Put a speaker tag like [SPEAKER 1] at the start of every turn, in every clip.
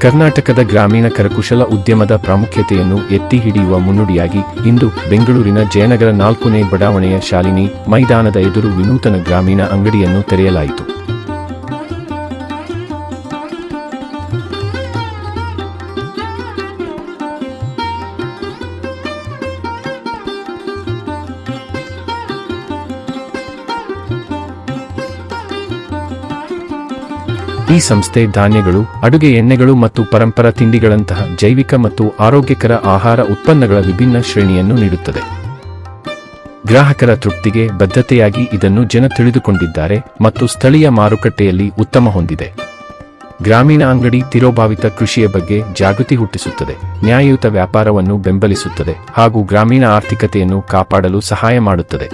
[SPEAKER 1] ಕರ್ನಾಟಕದ ಗ್ರಾಮೀಣ ಕರಕುಶಲ ಉದ್ಯಮದ ಪ್ರಾಮುಖ್ಯತೆಯನ್ನು ಎತ್ತಿ ಹಿಡಿಯುವ ಮುನ್ನುಡಿಯಾಗಿ ಇಂದು ಬೆಂಗಳೂರಿನ ಜಯನಗರ 4ನೇ ಬಡಾವಣೆಯ ಶಾಲಿನಿ ಮೈದಾನದ ಎದುರು ವಿನೂತನ ಗ್ರಾಮೀಣ ಅಂಗಡಿಯನ್ನು ತೆರೆಯಲಾಯಿತು. ಈ ಸಂಸ್ಥೆ ಧಾನ್ಯಗಳು, ಅಡುಗೆ ಎಣ್ಣೆಗಳು ಮತ್ತು ಪರಂಪರಾ ತಿಂಡಿಗಳಂತಹ ಜೈವಿಕ ಮತ್ತು ಆರೋಗ್ಯಕರ ಆಹಾರ ಉತ್ಪನ್ನಗಳ ವಿಭಿನ್ನ ಶ್ರೇಣಿಯನ್ನು ನೀಡುತ್ತದೆ. ಗ್ರಾಹಕರ ತೃಪ್ತಿಗೆ ಬದ್ಧತೆಯಾಗಿ ಇದನ್ನು ಜನ ತಿಳಿದುಕೊಂಡಿದ್ದಾರೆ ಮತ್ತು ಸ್ಥಳೀಯ ಮಾರುಕಟ್ಟೆಯಲ್ಲಿ ಉತ್ತಮ ಹೊಂದಿದೆ. ಗ್ರಾಮೀಣ ಅಂಗಡಿ ತಿರೋಭಾವಿತ ಕೃಷಿಯ ಬಗ್ಗೆ ಜಾಗೃತಿ ಹುಟ್ಟಿಸುತ್ತದೆ, ನ್ಯಾಯಯುತ ವ್ಯಾಪಾರವನ್ನು ಬೆಂಬಲಿಸುತ್ತದೆ ಹಾಗೂ ಗ್ರಾಮೀಣ ಆರ್ಥಿಕತೆಯನ್ನು ಕಾಪಾಡಲು ಸಹಾಯ ಮಾಡುತ್ತದೆ.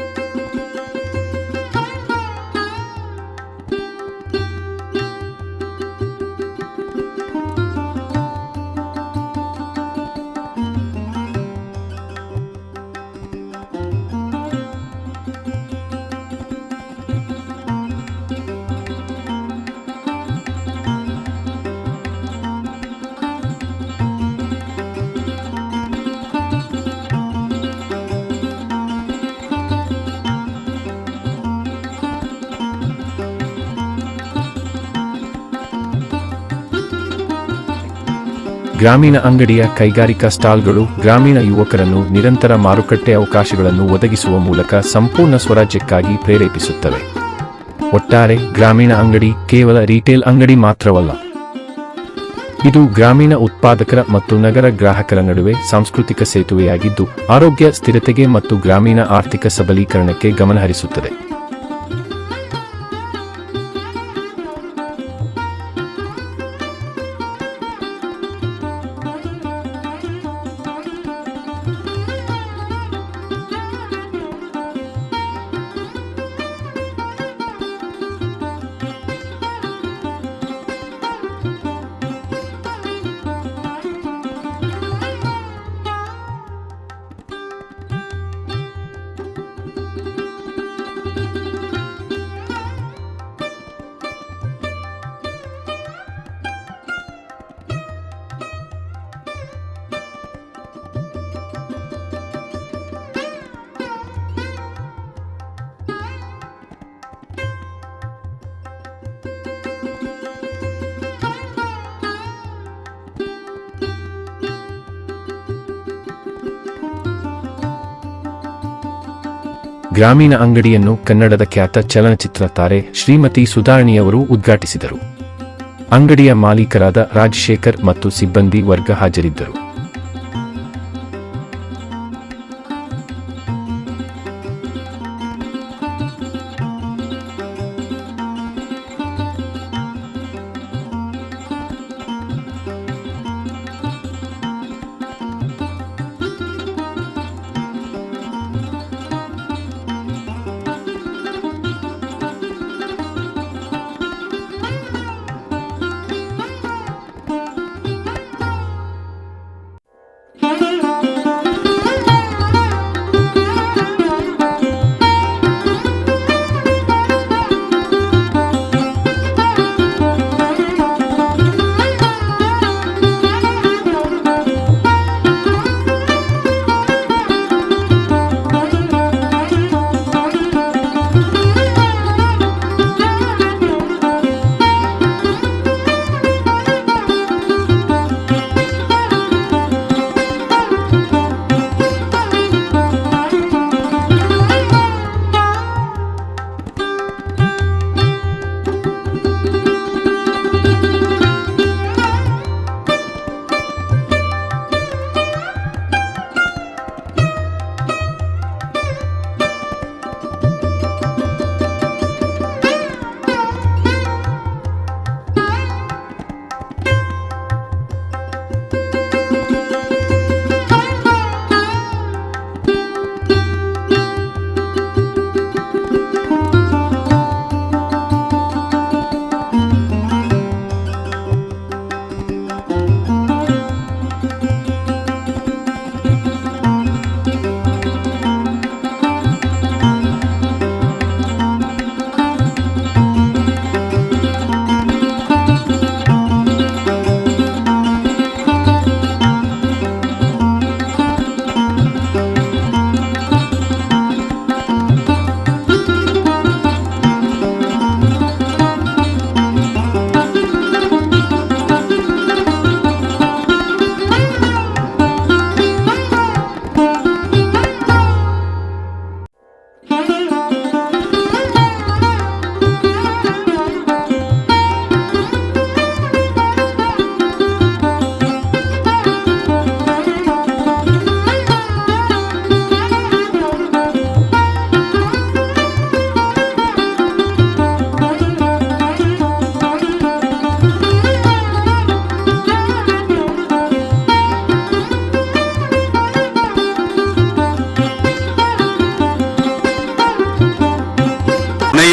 [SPEAKER 1] ಗ್ರಾಮೀಣ ಅಂಗಡಿಯ ಕೈಗಾರಿಕಾ ಸ್ಟಾಲ್ಗಳು ಗ್ರಾಮೀಣ ಯುವಕರನ್ನು ನಿರಂತರ ಮಾರುಕಟ್ಟೆ ಅವಕಾಶಗಳನ್ನು ಒದಗಿಸುವ ಮೂಲಕ ಸಂಪೂರ್ಣ ಸ್ವರಾಜ್ಯಕ್ಕಾಗಿ ಪ್ರೇರೇಪಿಸುತ್ತವೆ. ಒಟ್ಟಾರೆ ಗ್ರಾಮೀಣ ಅಂಗಡಿ ಕೇವಲ ರಿಟೇಲ್ ಅಂಗಡಿ ಮಾತ್ರವಲ್ಲ, ಇದು ಗ್ರಾಮೀಣ ಉತ್ಪಾದಕರ ಮತ್ತು ನಗರ ಗ್ರಾಹಕರ ನಡುವೆ ಸಾಂಸ್ಕೃತಿಕ ಸೇತುವೆಯಾಗಿದ್ದು ಆರೋಗ್ಯ, ಸ್ಥಿರತೆಗೆ ಮತ್ತು ಗ್ರಾಮೀಣ ಆರ್ಥಿಕ ಸಬಲೀಕರಣಕ್ಕೆ ಗಮನಹರಿಸುತ್ತದೆ. ಗ್ರಾಮೀಣ ಅಂಗಡಿಯನ್ನು ಕನ್ನಡದ ಖ್ಯಾತ ಚಲನಚಿತ್ರ ತಾರೆ ಶ್ರೀಮತಿ ಸುಧಾರಾಣಿಯವರು ಉದ್ಘಾಟಿಸಿದರು. ಅಂಗಡಿಯ ಮಾಲೀಕರಾದ ರಾಜಶೇಖರ್ ಮತ್ತು ಸಿಬ್ಬಂದಿ ವರ್ಗ ಹಾಜರಿದ್ದರು.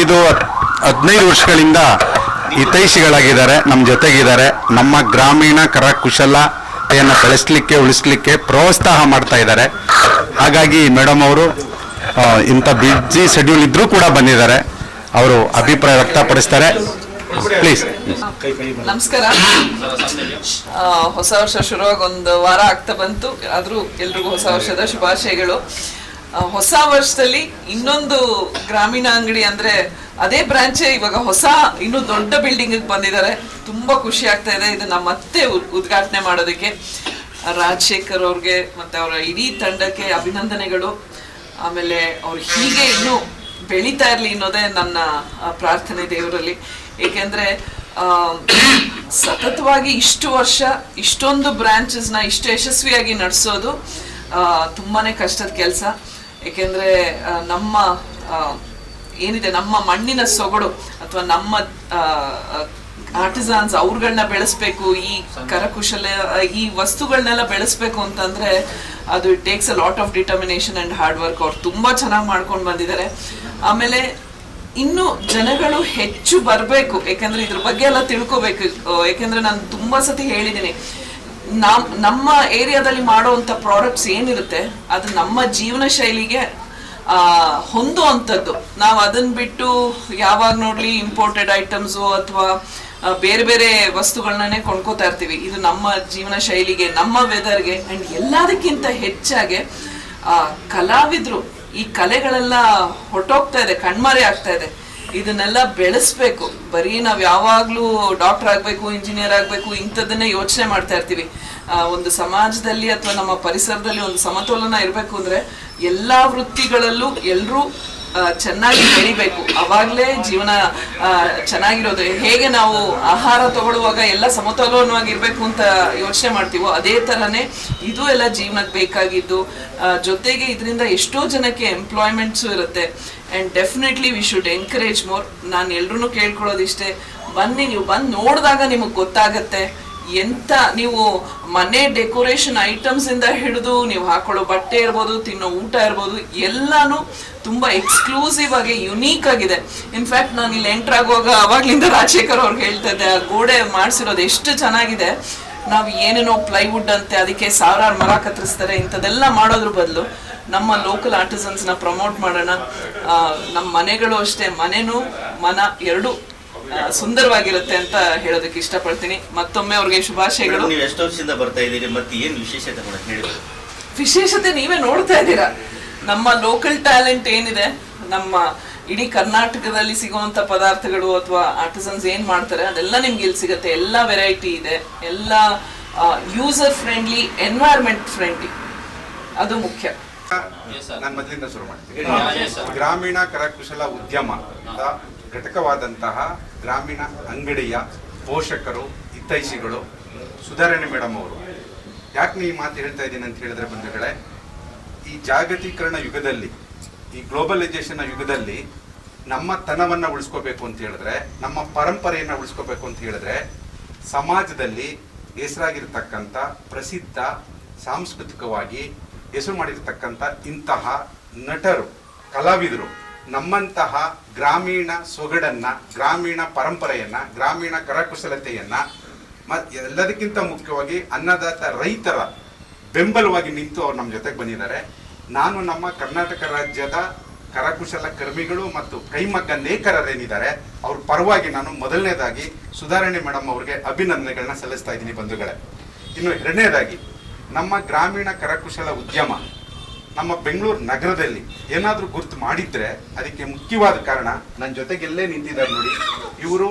[SPEAKER 2] ಇದು 15 ವರ್ಷಗಳಿಂದ ಹಿತೈಷಿಗಳಾಗಿದ್ದಾರೆ, ನಮ್ಮ ಜೊತೆಗಿದ್ದಾರೆ. ನಮ್ಮ ಗ್ರಾಮೀಣ ಕರಕುಶಲತೆಯನ್ನು ಬೆಳೆಸಲಿಕ್ಕೆ ಉಳಿಸ್ಲಿಕ್ಕೆ ಪ್ರೋತ್ಸಾಹ ಮಾಡ್ತಾ ಇದ್ದಾರೆ. ಹಾಗಾಗಿ ಮೇಡಮ್ ಅವರು ಇಂಥ ಬಿಜಿ ಶೆಡ್ಯೂಲ್ ಇದ್ರೂ ಕೂಡ ಬಂದಿದ್ದಾರೆ. ಅವರು ಅಭಿಪ್ರಾಯ ವ್ಯಕ್ತಪಡಿಸ್ತಾರೆ. ಪ್ಲೀಸ್.
[SPEAKER 3] ನಮಸ್ಕಾರ. ಹೊಸ ವರ್ಷ ಶುರುವಾಗಿ ಒಂದು ವಾರ ಆಗ್ತಾ ಬಂತು. ಆದ್ರೂ ಎಲ್ರಿಗೂ ಹೊಸ ವರ್ಷದ ಶುಭಾಶಯಗಳು. ಹೊಸ ವರ್ಷದಲ್ಲಿ ಇನ್ನೊಂದು ಗ್ರಾಮೀಣ ಅಂಗಡಿ ಅಂದ್ರೆ ಅದೇ ಬ್ರಾಂಚ್ ಇವಾಗ ಹೊಸ ಇನ್ನೂ ದೊಡ್ಡ ಬಿಲ್ಡಿಂಗ್ ಬಂದಿದ್ದಾರೆ. ತುಂಬಾ ಖುಷಿ ಆಗ್ತಾ ಇದೆ ಇದನ್ನ ಮತ್ತೆ ಉದ್ಘಾಟನೆ ಮಾಡೋದಕ್ಕೆ. ರಾಜಶೇಖರ್ ಅವ್ರಿಗೆ ಮತ್ತೆ ಅವರ ಇಡೀ ತಂಡಕ್ಕೆ ಅಭಿನಂದನೆಗಳು. ಆಮೇಲೆ ಅವ್ರು ಹೀಗೆ ಇನ್ನೂ ಬೆಳೀತಾ ಇರ್ಲಿ ಅನ್ನೋದೇ ನನ್ನ ಪ್ರಾರ್ಥನೆ ದೇವರಲ್ಲಿ. ಏಕೆಂದ್ರೆ ಸತತವಾಗಿ ಇಷ್ಟು ವರ್ಷ ಇಷ್ಟೊಂದು ಬ್ರಾಂಚಸ್ನ ಇಷ್ಟು ಯಶಸ್ವಿಯಾಗಿ ನಡೆಸೋದು ತುಂಬಾನೇ ಕಷ್ಟದ ಕೆಲಸ. ಏಕೆಂದ್ರೆ ನಮ್ಮ ಏನಿದೆ ನಮ್ಮ ಮಣ್ಣಿನ ಸೊಗಡು ಅಥವಾ ನಮ್ಮ ಆರ್ಟಿಸಾನ್ಸ್ ಅವ್ರಗಳನ್ನ ಬೆಳೆಸ್ಬೇಕು, ಈ ಕರಕುಶಲ ಈ ವಸ್ತುಗಳನ್ನೆಲ್ಲ ಬೆಳೆಸ್ಬೇಕು ಅಂತಂದ್ರೆ ಅದು it takes a lot of determination and hard work. ಅವ್ರು ತುಂಬಾ ಚೆನ್ನಾಗಿ ಮಾಡ್ಕೊಂಡು ಬಂದಿದ್ದಾರೆ. ಆಮೇಲೆ ಇನ್ನು ಜನಗಳು ಹೆಚ್ಚು ಬರಬೇಕು, ಯಾಕಂದ್ರೆ ಇದ್ರ ಬಗ್ಗೆ ಎಲ್ಲ ತಿಳ್ಕೊಬೇಕು. ಯಾಕಂದ್ರೆ ನಾನು ತುಂಬಾ ಸತಿ ಹೇಳಿದ್ದೀನಿ, ನಮ್ಮ ಏರಿಯಾದಲ್ಲಿ ಮಾಡುವಂತ ಪ್ರಾಡಕ್ಟ್ಸ್ ಏನಿರುತ್ತೆ ಅದು ನಮ್ಮ ಜೀವನ ಶೈಲಿಗೆ ಹೊಂದುವಂಥದ್ದು. ನಾವು ಅದನ್ನ ಬಿಟ್ಟು ಯಾವಾಗ ನೋಡ್ಲಿ ಇಂಪೋರ್ಟೆಡ್ ಐಟಮ್ಸು ಅಥವಾ ಬೇರೆ ಬೇರೆ ವಸ್ತುಗಳನ್ನೇ ಕೊಂಡ್ಕೋತಾ ಇರ್ತೀವಿ. ಇದು ನಮ್ಮ ಜೀವನ ಶೈಲಿಗೆ, ನಮ್ಮ ವೆದರ್ಗೆ ಅಂಡ್ ಎಲ್ಲದಕ್ಕಿಂತ ಹೆಚ್ಚಾಗಿ ಕಲಾವಿದ್ರು ಈ ಕಲೆಗಳೆಲ್ಲ ಹೊಟ್ಟೋಗ್ತಾ ಇದೆ, ಕಣ್ಮರೆ ಆಗ್ತಾ ಇದೆ. ಇದನ್ನೆಲ್ಲ ಬೆಳೆಸ್ಬೇಕು. ಬರೀ ನಾವ್ ಯಾವಾಗ್ಲೂ ಡಾಕ್ಟರ್ ಆಗ್ಬೇಕು, ಇಂಜಿನಿಯರ್ ಆಗ್ಬೇಕು ಇಂಥದ್ದನ್ನೇ ಯೋಚನೆ ಮಾಡ್ತಾ ಇರ್ತೀವಿ. ಒಂದು ಸಮಾಜದಲ್ಲಿ ಅಥವಾ ನಮ್ಮ ಪರಿಸರದಲ್ಲಿ ಒಂದು ಸಮತೋಲನ ಇರಬೇಕು ಅಂದ್ರೆ ಎಲ್ಲಾ ವೃತ್ತಿಗಳಲ್ಲೂ ಎಲ್ರೂ ಚೆನ್ನಾಗಿ ಬೆಳಿಬೇಕು. ಅವಾಗ್ಲೇ ಜೀವನ ಚೆನ್ನಾಗಿರೋದು. ಹೇಗೆ ನಾವು ಆಹಾರ ತಗೊಳ್ಳುವಾಗ ಎಲ್ಲ ಸಮತೋಲನವಾಗಿರ್ಬೇಕು ಅಂತ ಯೋಚನೆ ಮಾಡ್ತೀವೋ ಅದೇ ತರನೇ ಇದು ಎಲ್ಲ ಜೀವನಕ್ಕೆ ಬೇಕಾಗಿದ್ದು. ಜೊತೆಗೆ ಇದರಿಂದ ಎಷ್ಟೋ ಜನಕ್ಕೆ ಎಂಪ್ಲಾಯ್ಮೆಂಟ್ಸು ಇರುತ್ತೆ. And definitely we should encourage more. ನಾನು ಎಲ್ರೂ ಕೇಳ್ಕೊಳ್ಳೋದಿಷ್ಟೇ, ಬನ್ನಿ, ನೀವು ಬಂದು ನೋಡಿದಾಗ ನಿಮಗೆ ಗೊತ್ತಾಗತ್ತೆ ಎಂತ ನೀವು ಮನೆ ಡೆಕೋರೇಷನ್ ಐಟಮ್ಸ್ ಇಂದ ಹಿಡಿದು ನೀವು ಹಾಕೊಳ್ಳೋ ಬಟ್ಟೆ ಇರ್ಬೋದು, ತಿನ್ನೋ ಊಟ ಇರ್ಬೋದು, ಎಲ್ಲಾನು ತುಂಬಾ ಎಕ್ಸ್ಕ್ಲೂಸಿವ್ ಆಗಿ ಯುನೀಕ್ ಆಗಿದೆ. ಇನ್ಫ್ಯಾಕ್ಟ್ ನಾನು ಇಲ್ಲಿ ಎಂಟರ್ ಆಗುವಾಗ ಅವಾಗ್ಲಿಂದ ರಾಜಶೇಖರ್ ಅವ್ರಿಗೆ ಹೇಳ್ತಾ ಇದ್ದೆ, ಆ ಗೋಡೆ ಮಾಡಿಸಿರೋದು ಎಷ್ಟು ಚೆನ್ನಾಗಿದೆ. ನಾವು ಏನೇನೋ ಪ್ಲೈವುಡ್ ಅಂತೆ ಅದಕ್ಕೆ ಸಾವಿರಾರು ಮರ ಕತ್ತರಿಸ್ತಾರೆ, ಇಂಥದ್ದೆಲ್ಲ ಮಾಡೋದ್ರ ಬದಲು ನಮ್ಮ ಲೋಕಲ್ ಆರ್ಟಿಸನ್ಸ್ನ ಪ್ರಮೋಟ್ ಮಾಡೋಣ. ನಮ್ಮ ಮನೆಗಳು ಅಷ್ಟೇ, ಮನೆನೂ ಮನ ಎರಡೂ ಸುಂದರವಾಗಿರುತ್ತೆ ಅಂತ ಹೇಳೋದಕ್ಕೆ ಇಷ್ಟಪಡ್ತೀನಿ. ಮತ್ತೊಮ್ಮೆ ಅವ್ರಿಗೆ ಶುಭಾಶಯಗಳು.
[SPEAKER 4] ನೀವು ಎಷ್ಟು ವರ್ಷದಿಂದ ಬರ್ತಾ ಇದ್ದೀರಿ ಮತ್ತೆ ಏನು ವಿಶೇಷತೆ ಹೇಳಿ?
[SPEAKER 3] ವಿಶೇಷತೆ ನೀವೇ ನೋಡ್ತಾ ಇದ್ದೀರಾ. ನಮ್ಮ ಲೋಕಲ್ ಟ್ಯಾಲೆಂಟ್ ಏನಿದೆ, ನಮ್ಮ ಇಡೀ ಕರ್ನಾಟಕದಲ್ಲಿ ಸಿಗುವಂತ ಪದಾರ್ಥಗಳು ಅಥವಾ ಆರ್ಟಿಸನ್ಸ್ ಏನ್ ಮಾಡ್ತಾರೆ ಅದೆಲ್ಲ ನಿಮ್ಗೆ ಇಲ್ಲಿ ಸಿಗುತ್ತೆ. ಎಲ್ಲ ವೆರೈಟಿ ಇದೆ, ಎಲ್ಲ ಯೂಸರ್ ಫ್ರೆಂಡ್ಲಿ, ಎನ್ವೈರ್ಮೆಂಟ್ ಫ್ರೆಂಡ್ಲಿ, ಅದು ಮುಖ್ಯ.
[SPEAKER 5] ನಾನು ಮೊದಲಿಂದ ಶುರು ಮಾಡ್ತೀನಿ. ಗ್ರಾಮೀಣ ಕರಕುಶಲ ಉದ್ಯಮ ಘಟಕವಾದಂತಹ ಗ್ರಾಮೀಣ ಅಂಗಡಿಯ ಪೋಷಕರು, ಹಿತೈಷಿಗಳು, ಸುಧಾರಣೆ ಮೇಡಮ್ ಅವರು. ಯಾಕೆ ಈ ಮಾತು ಹೇಳ್ತಾ ಇದ್ದೀನಿ ಅಂತ ಹೇಳಿದ್ರೆ ಬಂಧುಗಳೇ, ಈ ಜಾಗತೀಕರಣ ಯುಗದಲ್ಲಿ, ಈ ಗ್ಲೋಬಲೈಸೇಷನ್ ಯುಗದಲ್ಲಿ ನಮ್ಮ ತನವನ್ನು ಉಳಿಸ್ಕೋಬೇಕು ಅಂತ ಹೇಳಿದ್ರೆ, ನಮ್ಮ ಪರಂಪರೆಯನ್ನು ಉಳಿಸ್ಕೋಬೇಕು ಅಂತ ಹೇಳಿದ್ರೆ, ಸಮಾಜದಲ್ಲಿ ಹೆಸರಾಗಿರ್ತಕ್ಕಂಥ ಪ್ರಸಿದ್ಧ ಸಾಂಸ್ಕೃತಿಕವಾಗಿ ಹೆಸರು ಮಾಡಿರ್ತಕ್ಕಂಥ ಇಂತಹ ನಟರು, ಕಲಾವಿದರು ನಮ್ಮಂತಹ ಗ್ರಾಮೀಣ ಸೊಗಡನ್ನ, ಗ್ರಾಮೀಣ ಪರಂಪರೆಯನ್ನ, ಗ್ರಾಮೀಣ ಕರಕುಶಲತೆಯನ್ನ ಎಲ್ಲದಕ್ಕಿಂತ ಮುಖ್ಯವಾಗಿ ಅನ್ನದಾತ ರೈತರ ಬೆಂಬಲವಾಗಿ ನಿಂತು ಅವ್ರು ನಮ್ಮ ಜೊತೆಗೆ ಬಂದಿದ್ದಾರೆ. ನಾನು ನಮ್ಮ ಕರ್ನಾಟಕ ರಾಜ್ಯದ ಕರಕುಶಲ ಕರ್ಮಿಗಳು ಮತ್ತು ಕೈಮಗ್ಗ ನೇಕಾರರೇನಿದ್ದಾರೆ ಅವ್ರ ಪರವಾಗಿ ನಾನು ಮೊದಲನೇದಾಗಿ ಸುಧಾರಣೆ ಮೇಡಮ್ ಅವ್ರಿಗೆ ಅಭಿನಂದನೆಗಳನ್ನ ಸಲ್ಲಿಸ್ತಾ ಇದ್ದೀನಿ ಬಂಧುಗಳೇ. ಇನ್ನು ಎರಡನೇದಾಗಿ ನಮ್ಮ ಗ್ರಾಮೀಣ ಕರಕುಶಲ ಉದ್ಯಮ ನಮ್ಮ ಬೆಂಗಳೂರು ನಗರದಲ್ಲಿ ಏನಾದರೂ ಗುರುತು ಮಾಡಿದ್ರೆ ಅದಕ್ಕೆ ಮುಖ್ಯವಾದ ಕಾರಣ ನನ್ನ ಜೊತೆಗೆಲ್ಲೇ ನಿಂತಿದ್ದಾರೆ ನೋಡಿ, ಇವರು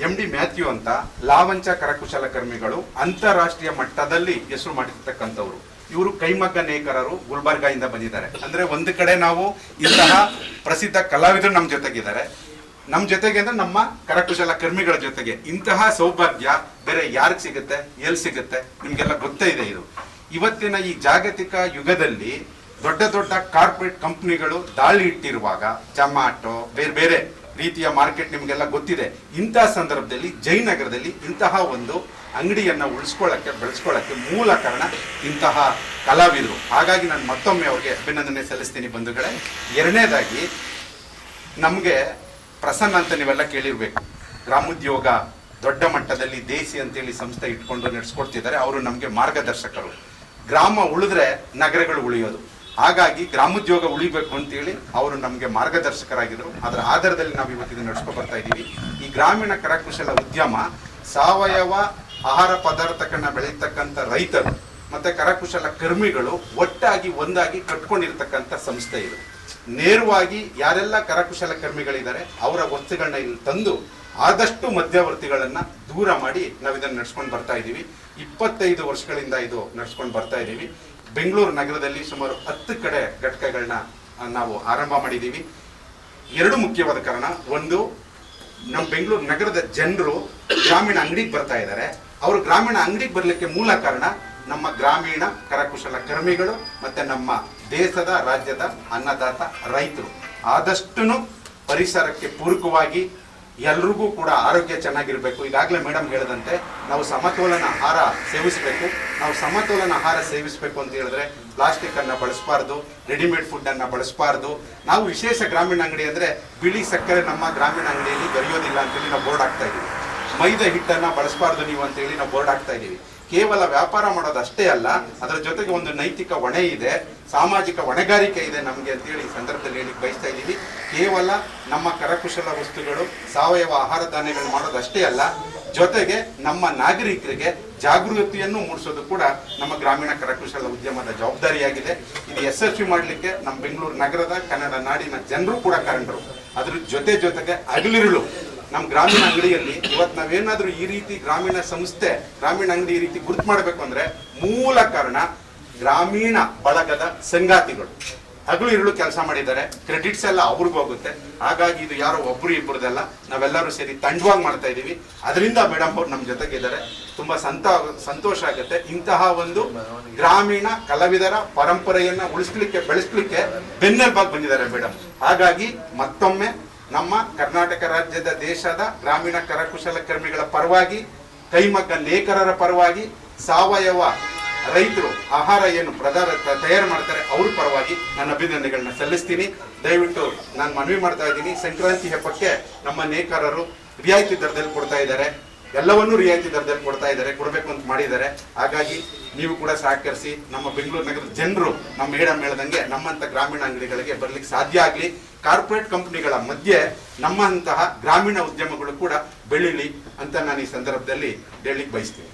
[SPEAKER 5] MD ಮ್ಯಾಥ್ಯೂ ಅಂತ ಲಾವಂಚ ಕರಕುಶಲ ಕರ್ಮಿಗಳು, ಅಂತಾರಾಷ್ಟ್ರೀಯ ಮಟ್ಟದಲ್ಲಿ ಹೆಸರು ಮಾಡಿರ್ತಕ್ಕಂಥವ್ರು. ಇವರು ಕೈಮಗ್ಗ ನೇಕಾರರು, ಗುಲ್ಬರ್ಗಾಯಿಂದ ಬಂದಿದ್ದಾರೆ. ಅಂದ್ರೆ ಒಂದು ಕಡೆ ನಾವು ಇಂತಹ ಪ್ರಸಿದ್ಧ ಕಲಾವಿದರು ನಮ್ಮ ಜೊತೆಗಿದ್ದಾರೆ, ನಮ್ಮ ಜೊತೆಗೆ ಅಂದ್ರೆ ನಮ್ಮ ಕರಕುಶಲ ಕರ್ಮಿಗಳ ಜೊತೆಗೆ. ಇಂತಹ ಸೌಭಾಗ್ಯ ಬೇರೆ ಯಾರಿಗೆ ಸಿಗುತ್ತೆ, ಎಲ್ಲಿ ಸಿಗುತ್ತೆ? ನಿಮ್ಗೆಲ್ಲ ಗೊತ್ತೇ ಇದೆ. ಇದು ಇವತ್ತಿನ ಈ ಜಾಗತಿಕ ಯುಗದಲ್ಲಿ ದೊಡ್ಡ ದೊಡ್ಡ ಕಾರ್ಪೊರೇಟ್ ಕಂಪ್ನಿಗಳು ದಾಳಿ ಇಟ್ಟಿರುವಾಗ, ಜಮಾಟೋ, ಬೇರೆ ಬೇರೆ ರೀತಿಯ ಮಾರ್ಕೆಟ್ ನಿಮಗೆಲ್ಲ ಗೊತ್ತಿದೆ. ಇಂತಹ ಸಂದರ್ಭದಲ್ಲಿ ಜಯನಗರದಲ್ಲಿ ಇಂತಹ ಒಂದು ಅಂಗಡಿಯನ್ನ ಉಳಿಸ್ಕೊಳ್ಳಕ್ಕೆ, ಬೆಳೆಸ್ಕೊಳ್ಳಕ್ಕೆ ಮೂಲ ಕಾರಣ ಇಂತಹ ಕಲಾವಿದರು. ಹಾಗಾಗಿ ನಾನು ಮತ್ತೊಮ್ಮೆ ಅವ್ರಿಗೆ ಅಭಿನಂದನೆ ಸಲ್ಲಿಸ್ತೀನಿ ಬಂಧುಗಳೇ. ಎರಡನೇದಾಗಿ ನಮಗೆ ಪ್ರಸನ್ನ ಅಂತ ನೀವೆಲ್ಲ ಕೇಳಿರ್ಬೇಕು. ಗ್ರಾಮೋದ್ಯೋಗ ದೊಡ್ಡ ಮಟ್ಟದಲ್ಲಿ ದೇಸಿ ಅಂತೇಳಿ ಸಂಸ್ಥೆ ಇಟ್ಕೊಂಡು ನಡೆಸ್ಕೊಡ್ತಿದ್ದಾರೆ. ಅವರು ನಮಗೆ ಮಾರ್ಗದರ್ಶಕರು. ಗ್ರಾಮ ಉಳಿದ್ರೆ ನಗರಗಳು ಉಳಿಯೋದು. ಹಾಗಾಗಿ ಗ್ರಾಮೋದ್ಯೋಗ ಉಳಿಬೇಕು ಅಂತೇಳಿ ಅವರು ನಮಗೆ ಮಾರ್ಗದರ್ಶಕರಾಗಿದ್ರು. ಅದರ ಆಧಾರದಲ್ಲಿ ನಾವು ಇವತ್ತಿನ ನಡೆಸ್ಕೊ ಬರ್ತಾ ಇದ್ದೀವಿ. ಈ ಗ್ರಾಮೀಣ ಕರಕುಶಲ ಉದ್ಯಮ ಸಾವಯವ ಆಹಾರ ಪದಾರ್ಥಗಳನ್ನ ಬೆಳೀತಕ್ಕಂಥ ರೈತರು ಮತ್ತೆ ಕರಕುಶಲ ಕರ್ಮಿಗಳು ಒಟ್ಟಾಗಿ ಒಂದಾಗಿ ಕಟ್ಕೊಂಡಿರ್ತಕ್ಕಂಥ ಸಂಸ್ಥೆ ಇದು. ನೇರವಾಗಿ ಯಾರೆಲ್ಲ ಕರಕುಶಲ ಕರ್ಮಿಗಳಿದ್ದಾರೆ ಅವರ ವಸ್ತುಗಳನ್ನ ಇಲ್ಲಿ ತಂದು ಆದಷ್ಟು ಮಧ್ಯವರ್ತಿಗಳನ್ನ ದೂರ ಮಾಡಿ ನಾವು ಇದನ್ನು ನಡ್ಸ್ಕೊಂಡು ಬರ್ತಾ ಇದ್ದೀವಿ. 25 ವರ್ಷಗಳಿಂದ ಇದು ನಡ್ಸ್ಕೊಂಡು ಬರ್ತಾ ಇದ್ದೀವಿ. ಬೆಂಗಳೂರು ನಗರದಲ್ಲಿ ಸುಮಾರು 10 ಕಡೆ ಘಟಕಗಳನ್ನ ನಾವು ಆರಂಭ ಮಾಡಿದ್ದೀವಿ. 2 ಮುಖ್ಯವಾದ ಕಾರಣ. ಒಂದು, ನಮ್ಮ ಬೆಂಗಳೂರು ನಗರದ ಜನರು ಗ್ರಾಮೀಣ ಅಂಗಡಿಗೆ ಬರ್ತಾ ಇದ್ದಾರೆ. ಅವರು ಗ್ರಾಮೀಣ ಅಂಗಡಿಗೆ ಬರಲಿಕ್ಕೆ ಮೂಲ ಕಾರಣ ನಮ್ಮ ಗ್ರಾಮೀಣ ಕರಕುಶಲ ಕರ್ಮಿಗಳು ಮತ್ತೆ ನಮ್ಮ ದೇಶದ ರಾಜ್ಯದ ಅನ್ನದಾತ ರೈತರು. ಆದಷ್ಟು ಪರಿಸರಕ್ಕೆ ಪೂರಕವಾಗಿ ಎಲ್ರಿಗೂ ಕೂಡ ಆರೋಗ್ಯ ಚೆನ್ನಾಗಿರ್ಬೇಕು. ಈಗಾಗಲೇ ಮೇಡಮ್ ಹೇಳಿದಂತೆ ನಾವು ಸಮತೋಲನ ಆಹಾರ ಸೇವಿಸಬೇಕು. ನಾವು ಸಮತೋಲನ ಆಹಾರ ಸೇವಿಸಬೇಕು ಅಂತ ಹೇಳಿದ್ರೆ ಪ್ಲಾಸ್ಟಿಕ್ ಅನ್ನ ಬಳಸಬಾರ್ದು, ರೆಡಿಮೇಡ್ ಫುಡ್ ಅನ್ನ ಬಳಸಬಾರ್ದು. ನಾವು ವಿಶೇಷ ಗ್ರಾಮೀಣ ಅಂಗಡಿ ಅಂದ್ರೆ ಬಿಳಿ ಸಕ್ಕರೆ ನಮ್ಮ ಗ್ರಾಮೀಣ ಅಂಗಡಿಯಲ್ಲಿ ದೊರೆಯೋದಿಲ್ಲ ಅಂತೇಳಿ ನಾವು ಬೋರ್ಡ್ ಹಾಕ್ತಾ ಇದೀವಿ. ಮೈದಾ ಹಿಟ್ಟನ್ನ ಬಳಸಬಾರ್ದು ನೀವು ಅಂತೇಳಿ ನಾವು ಬೋರ್ಡ್ ಹಾಕ್ತಾ ಇದೀವಿ. ಕೇವಲ ವ್ಯಾಪಾರ ಮಾಡೋದು ಅಷ್ಟೇ ಅಲ್ಲ, ಅದರ ಜೊತೆಗೆ ಒಂದು ನೈತಿಕ ಹೊಣೆ ಇದೆ, ಸಾಮಾಜಿಕ ಹೊಣೆಗಾರಿಕೆ ಇದೆ ನಮಗೆ ಅಂತೇಳಿ ಈ ಸಂದರ್ಭದಲ್ಲಿ ಹೇಳಿ ಬಯಸ್ತಾ ಇದ್ದೀವಿ. ಕೇವಲ ನಮ್ಮ ಕರಕುಶಲ ವಸ್ತುಗಳು ಸಾವಯವ ಆಹಾರ ಧಾನ್ಯಗಳು ಮಾಡೋದು ಅಷ್ಟೇ ಅಲ್ಲ, ಜೊತೆಗೆ ನಮ್ಮ ನಾಗರಿಕರಿಗೆ ಜಾಗೃತಿಯನ್ನು ಮೂಡಿಸೋದು ಕೂಡ ನಮ್ಮ ಗ್ರಾಮೀಣ ಕರಕುಶಲ ಉದ್ಯಮದ ಜವಾಬ್ದಾರಿಯಾಗಿದೆ. ಇದು ಯಶಸ್ವಿ ಮಾಡಲಿಕ್ಕೆ ನಮ್ಮ ಬೆಂಗಳೂರು ನಗರದ ಕನ್ನಡ ನಾಡಿನ ಜನರು ಕೂಡ ಕಾರಣರು. ಅದ್ರ ಜೊತೆಗೆ ಹಗಲಿರುಳು ನಮ್ಮ ಗ್ರಾಮೀಣ ಅಂಗಡಿಯಲ್ಲಿ ಇವತ್ತು ನಾವೇನಾದ್ರೂ ಈ ರೀತಿ ಗ್ರಾಮೀಣ ಸಂಸ್ಥೆ ಗ್ರಾಮೀಣ ಅಂಗಡಿ ಈ ರೀತಿ ಗುರುತು ಮಾಡಬೇಕು ಅಂದ್ರೆ ಮೂಲ ಕಾರಣ ಗ್ರಾಮೀಣ ಬಳಗದ ಸಂಗಾತಿಗಳು ಹಗಲು ಇರುಳು ಕೆಲಸ ಮಾಡಿದ್ದಾರೆ. ಕ್ರೆಡಿಟ್ಸ್ ಎಲ್ಲ ಅವ್ರಿಗೆ ಹೋಗುತ್ತೆ. ಹಾಗಾಗಿ ಇದು ಯಾರೋ ಒಬ್ರು ಇಬ್ಬರದಲ್ಲ, ನಾವೆಲ್ಲರೂ ಸೇರಿ ತಂಡವಾಗಿ ಮಾಡ್ತಾ ಇದೀವಿ. ಅದರಿಂದ ಮೇಡಮ್ ಅವ್ರು ನಮ್ಮ ಜೊತೆಗಿದ್ದಾರೆ. ತುಂಬಾ ಸಂತೋಷ ಆಗುತ್ತೆ. ಇಂತಹ ಒಂದು ಗ್ರಾಮೀಣ ಕಲಾವಿದರ ಪರಂಪರೆಯನ್ನ ಉಳಿಸ್ಲಿಕ್ಕೆ ಬೆಳೆಸ್ಲಿಕ್ಕೆ ಬೆನ್ನೆಲುಬಾಗಿ ಬಂದಿದ್ದಾರೆ ಮೇಡಮ್. ಹಾಗಾಗಿ ಮತ್ತೊಮ್ಮೆ ನಮ್ಮ ಕರ್ನಾಟಕ ರಾಜ್ಯದ ದೇಶದ ಗ್ರಾಮೀಣ ಕರಕುಶಲ ಕರ್ಮಿಗಳ ಪರವಾಗಿ, ಕೈಮಗ್ಗ ನೇಕಾರರ ಪರವಾಗಿ, ಸಾವಯವ ರೈತರು ಆಹಾರ ಏನು ತಯಾರು ಮಾಡ್ತಾರೆ ಅವ್ರ ಪರವಾಗಿ ನನ್ನ ಅಭಿನಂದನೆಗಳನ್ನ ಸಲ್ಲಿಸ್ತೀನಿ. ದಯವಿಟ್ಟು ನಾನು ಮನವಿ ಮಾಡ್ತಾ ಇದ್ದೀನಿ, ಸಂಕ್ರಾಂತಿ ಹಬ್ಬಕ್ಕೆ ನಮ್ಮ ನೇಕಾರರು ರಿಯಾಯಿತಿ ದರದಲ್ಲಿ ಕೊಡ್ತಾ ಇದ್ದಾರೆ. ಎಲ್ಲವನ್ನೂ ರಿಯಾಯಿತಿ ದರದಲ್ಲಿ ಕೊಡ್ತಾ ಇದ್ದಾರೆ, ಕೊಡಬೇಕು ಅಂತ ಮಾಡಿದ್ದಾರೆ. ಹಾಗಾಗಿ ನೀವು ಕೂಡ ಸಹಕರಿಸಿ. ನಮ್ಮ ಬೆಂಗಳೂರು ನಗರದ ಜನರು ನಮ್ಮ ಮೇಡಮ್ ಹೇಳ್ದಂಗೆ ನಮ್ಮಂತ ಗ್ರಾಮೀಣ ಅಂಗಡಿಗಳಿಗೆ ಬರ್ಲಿಕ್ಕೆ ಸಾಧ್ಯ ಆಗಲಿ. ಕಾರ್ಪೊರೇಟ್ ಕಂಪನಿಗಳ ಮಧ್ಯೆ ನಮ್ಮಂತಹ ಗ್ರಾಮೀಣ ಉದ್ಯಮಗಳು ಕೂಡ ಬೆಳೀಲಿ ಅಂತ ನಾನು ಈ ಸಂದರ್ಭದಲ್ಲಿ ಹೇಳಲಿಕ್ಕೆ ಬಯಸ್ತೀನಿ.